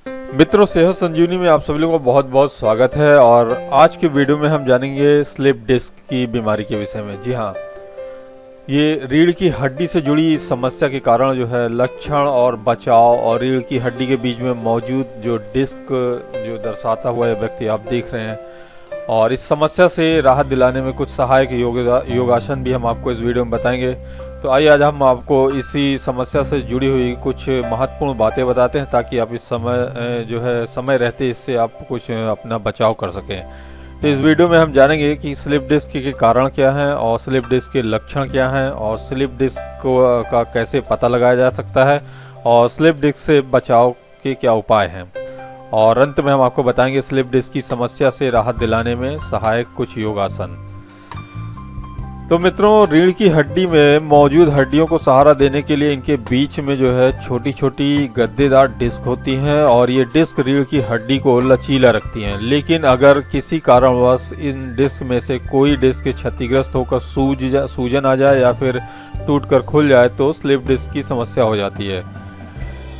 मित्रों, सेहत संजीवनी में आप सभी लोगों का बहुत बहुत स्वागत है। और आज के वीडियो में हम जानेंगे स्लिप डिस्क की बीमारी के विषय में। जी हाँ, ये रीढ़ की हड्डी से जुड़ी समस्या के कारण जो है लक्षण और बचाव और रीढ़ की हड्डी के बीच में मौजूद जो डिस्क जो दर्शाता हुआ ये व्यक्ति आप देख रहे हैं। और इस समस्या से राहत दिलाने में कुछ सहायक योगासन भी हम आपको इस वीडियो में बताएंगे। तो आइए आज हम आपको इसी समस्या से जुड़ी हुई कुछ महत्वपूर्ण बातें बताते हैं, ताकि आप इस समय जो है समय रहते इससे आप कुछ अपना बचाव कर सकें। तो इस वीडियो में हम जानेंगे कि स्लिप डिस्क के कारण क्या हैं और स्लिप डिस्क के लक्षण क्या हैं और स्लिप डिस्क का कैसे पता लगाया जा सकता है और स्लिप डिस्क से बचाव के क्या उपाय हैं। और अंत में हम आपको बताएंगे स्लिप डिस्क की समस्या से राहत दिलाने में सहायक कुछ योगासन। तो मित्रों, रीढ़ की हड्डी में मौजूद हड्डियों को सहारा देने के लिए इनके बीच में जो है छोटी छोटी गद्देदार डिस्क होती हैं और ये डिस्क रीढ़ की हड्डी को लचीला रखती हैं। लेकिन अगर किसी कारणवश इन डिस्क में से कोई डिस्क क्षतिग्रस्त होकर सूजन आ जाए या फिर टूटकर खुल जाए तो स्लिप डिस्क की समस्या हो जाती है।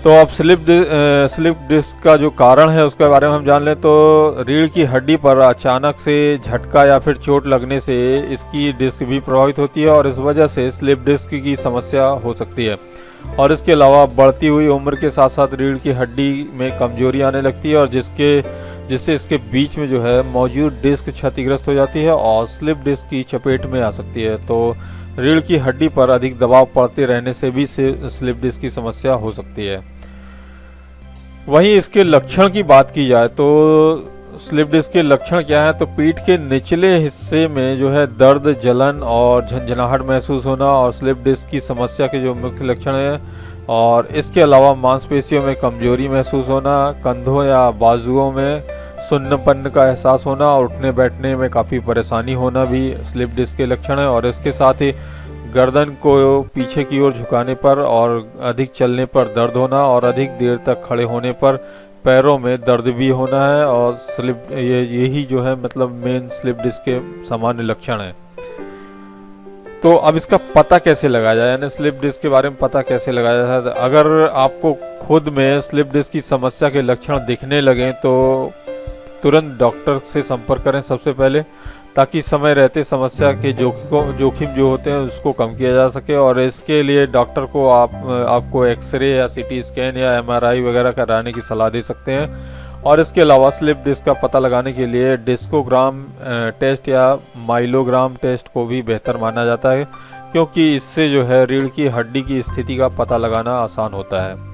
तो अब स्लिप डिस्क का जो कारण है उसके बारे में हम जान लें। तो रीढ़ की हड्डी पर अचानक से झटका या फिर चोट लगने से इसकी डिस्क भी प्रभावित होती है और इस वजह से स्लिप डिस्क की समस्या हो सकती है। और इसके अलावा बढ़ती हुई उम्र के साथ साथ रीढ़ की हड्डी में कमजोरी आने लगती है और जिससे इसके बीच में जो है मौजूद डिस्क क्षतिग्रस्त हो जाती है और स्लिप डिस्क की चपेट में आ सकती है। तो रीढ़ की हड्डी पर अधिक दबाव पड़ते रहने से भी स्लिप डिस्क की समस्या हो सकती है। वहीं इसके लक्षण की बात की जाए तो स्लिप डिस्क के लक्षण क्या है, तो पीठ के निचले हिस्से में जो है दर्द, जलन और झंझनाहट महसूस होना और स्लिप डिस्क की समस्या के जो मुख्य लक्षण है। और इसके अलावा मांसपेशियों में कमजोरी महसूस होना, कंधों या बाजुओं में सुन्नपन का एहसास होना और उठने बैठने में काफ़ी परेशानी होना भी स्लिप डिस्क के लक्षण है। और इसके साथ ही गर्दन को पीछे की ओर झुकाने पर और अधिक चलने पर दर्द होना और अधिक देर तक खड़े होने पर पैरों में दर्द भी होना है। और यही जो है मतलब मेन स्लिप डिस्क के सामान्य लक्षण है। तो अब इसका पता कैसे लगाया जाए, यानी स्लिप डिस्क के बारे में पता कैसे लगाया जाए। अगर आपको खुद में स्लिप डिस्क की समस्या के लक्षण दिखने लगे तो तुरंत डॉक्टर से संपर्क करें सबसे पहले, ताकि समय रहते समस्या के जोखिम जो होते हैं उसको कम किया जा सके। और इसके लिए डॉक्टर को आपको एक्सरे या सीटी स्कैन या एमआरआई वगैरह कराने की सलाह दे सकते हैं। और इसके अलावा स्लिप डिस्क का पता लगाने के लिए डिस्कोग्राम टेस्ट या माइलोग्राम टेस्ट को भी बेहतर माना जाता है, क्योंकि इससे जो है रीढ़ की हड्डी की स्थिति का पता लगाना आसान होता है।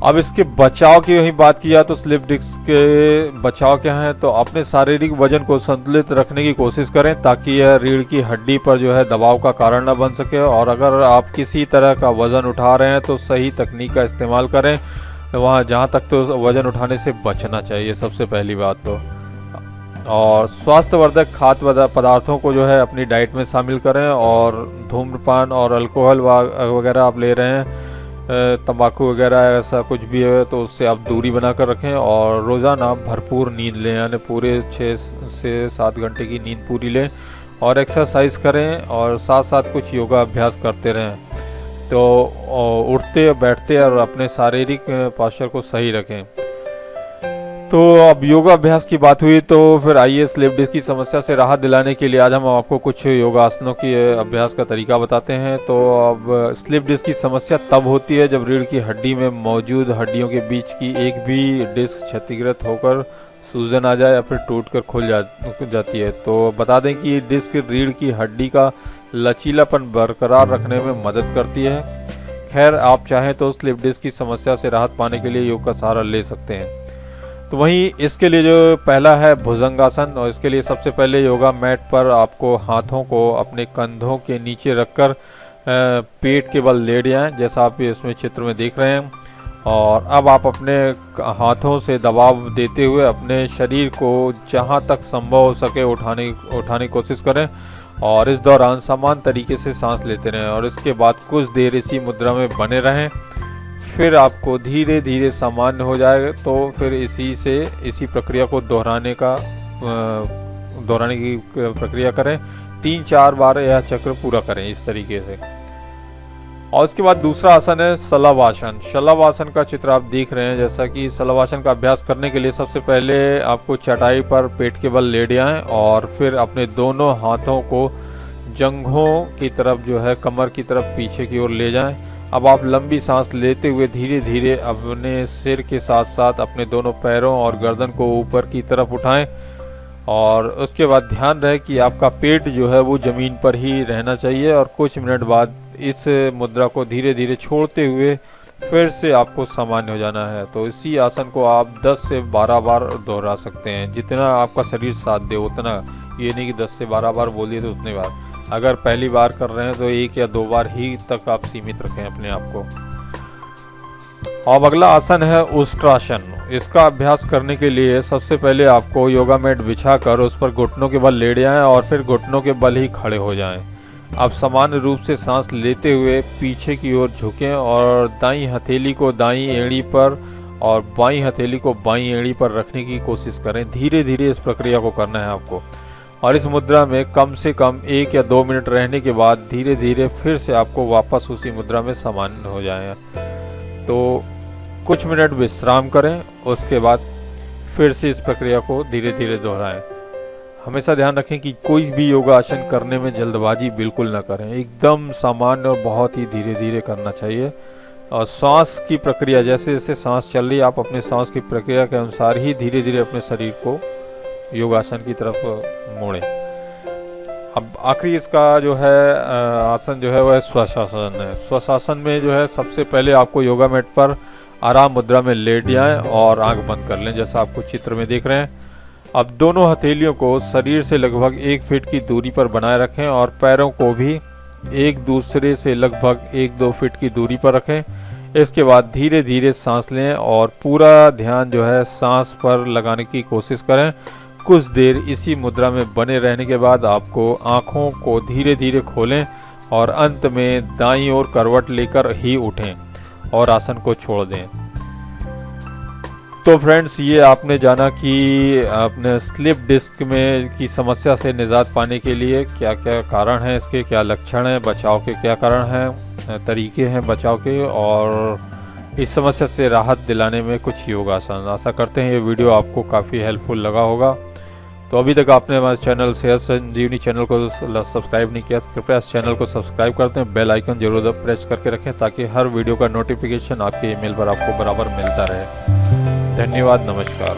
अब इसके बचाव की वही बात की जाए तो स्लिप डिस्क के बचाव क्या है, तो अपने शारीरिक वजन को संतुलित रखने की कोशिश करें ताकि यह रीढ़ की हड्डी पर जो है दबाव का कारण न बन सके। और अगर आप किसी तरह का वजन उठा रहे हैं तो सही तकनीक का इस्तेमाल करें। वहाँ जहाँ तक तो वजन उठाने से बचना चाहिए सबसे पहली बात तो। और स्वास्थ्यवर्धक खाद्य पदार्थों को जो है अपनी डाइट में शामिल करें। और धूम्रपान और अल्कोहल वगैरह आप ले रहे हैं, तंबाकू वगैरह ऐसा कुछ भी है तो उससे आप दूरी बनाकर रखें। और रोज़ाना भरपूर नींद लें, यानी पूरे 6 से 7 घंटे की नींद पूरी लें और एक्सरसाइज करें और साथ साथ कुछ योगा अभ्यास करते रहें। तो उठते बैठते और अपने शारीरिक पोस्चर को सही रखें। तो अब योगा अभ्यास की बात हुई तो फिर आइए स्लिप डिस्क की समस्या से राहत दिलाने के लिए आज हम आपको कुछ योगासनों की अभ्यास का तरीका बताते हैं। तो अब स्लिप डिस्क की समस्या तब होती है जब रीढ़ की हड्डी में मौजूद हड्डियों के बीच की एक भी डिस्क क्षतिग्रस्त होकर सूजन आ जाए या फिर टूट कर खुल जाती है। तो बता दें कि ये डिस्क रीढ़ की हड्डी का लचीलापन बरकरार रखने में मदद करती है। खैर, आप चाहें तो स्लिप डिस्क की समस्या से राहत पाने के लिए योग का सहारा ले सकते हैं। तो वहीं इसके लिए जो पहला है भुजंगासन। और इसके लिए सबसे पहले योगा मैट पर आपको हाथों को अपने कंधों के नीचे रखकर पेट के बल लेट जाएं, जैसा आप इसमें चित्र में देख रहे हैं। और अब आप अपने हाथों से दबाव देते हुए अपने शरीर को जहां तक संभव हो सके उठाने की कोशिश करें और इस दौरान समान तरीके से सांस लेते रहें। और इसके बाद कुछ देर इसी मुद्रा में बने रहें। फिर आपको धीरे धीरे सामान्य हो जाएगा तो फिर इसी प्रक्रिया को दोहराने की प्रक्रिया करें। 3-4 बार यह चक्र पूरा करें इस तरीके से। और उसके बाद दूसरा आसन है शलभासन। शलभासन का चित्र आप देख रहे हैं। जैसा कि शलभासन का अभ्यास करने के लिए सबसे पहले आपको चटाई पर पेट के बल लेट जाएं और फिर अपने दोनों हाथों को जंघों की तरफ जो है कमर की तरफ पीछे की ओर ले जाएं। अब आप लंबी सांस लेते हुए धीरे धीरे अपने सिर के साथ साथ अपने दोनों पैरों और गर्दन को ऊपर की तरफ उठाएं और उसके बाद ध्यान रहे कि आपका पेट जो है वो ज़मीन पर ही रहना चाहिए और कुछ मिनट बाद इस मुद्रा को धीरे धीरे छोड़ते हुए फिर से आपको सामान्य हो जाना है। तो इसी आसन को आप 10 से 12 बार दोहरा सकते हैं, जितना आपका शरीर साथ दे उतना। ये नहीं कि 10 से 12 बार बोलिए तो उतने बार। अगर पहली बार कर रहे हैं तो 1 या 2 बार ही तक आप सीमित रखें अपने आप को। अब अगला आसन है उष्ट्रासन। इसका अभ्यास करने के लिए सबसे पहले आपको योगा मैट बिछाकर उस पर घुटनों के बल लेट जाएं और फिर घुटनों के बल ही खड़े हो जाएं। अब सामान्य रूप से सांस लेते हुए पीछे की ओर झुकें और दाईं हथेली को दाईं एड़ी पर और बाईं हथेली को बाईं एड़ी पर रखने की कोशिश करें। धीरे धीरे इस प्रक्रिया को करना है आपको और इस मुद्रा में कम से कम 1 या 2 मिनट रहने के बाद धीरे धीरे फिर से आपको वापस उसी मुद्रा में सामान्य हो जाए। तो कुछ मिनट विश्राम करें, उसके बाद फिर से इस प्रक्रिया को धीरे धीरे दोहराएं। हमेशा ध्यान रखें कि कोई भी योगासन करने में जल्दबाजी बिल्कुल ना करें। एकदम सामान्य और बहुत ही धीरे धीरे करना चाहिए। और सांस की प्रक्रिया, जैसे जैसे सांस चल रही है आप अपने सांस की प्रक्रिया के अनुसार ही धीरे धीरे अपने शरीर को योगासन की तरफ मोड़ें। अब आखिरी इसका जो है आसन जो है वह स्वशासन है। स्वशासन में जो है सबसे पहले आपको योगा मैट पर आराम मुद्रा में लेट जाएं और आंख बंद कर लें, जैसा आपको चित्र में देख रहे हैं। अब दोनों हथेलियों को शरीर से लगभग 1 फीट की दूरी पर बनाए रखें और पैरों को भी एक दूसरे से लगभग 1-2 फीट की दूरी पर रखें। इसके बाद धीरे धीरे सांस लें और पूरा ध्यान जो है सांस पर लगाने की कोशिश करें। कुछ देर इसी मुद्रा में बने रहने के बाद आपको आँखों को धीरे धीरे खोलें और अंत में दाईं ओर करवट लेकर ही उठें और आसन को छोड़ दें। तो फ्रेंड्स, ये आपने जाना कि अपने स्लिप डिस्क में की समस्या से निजात पाने के लिए क्या क्या कारण हैं, इसके क्या लक्षण हैं, बचाव के क्या कारण हैं, तरीके हैं बचाव के, और इस समस्या से राहत दिलाने में कुछ योगासन। आशा करते हैं ये वीडियो आपको काफ़ी हेल्पफुल लगा होगा। तो अभी तक आपने हमारे चैनल सेहत संजीवनी चैनल को सब्सक्राइब नहीं किया तो कृपया इस चैनल को सब्सक्राइब करते हैं। बेल आइकन जरूर प्रेस करके रखें ताकि हर वीडियो का नोटिफिकेशन आपके ईमेल पर आपको बराबर मिलता रहे। धन्यवाद, नमस्कार।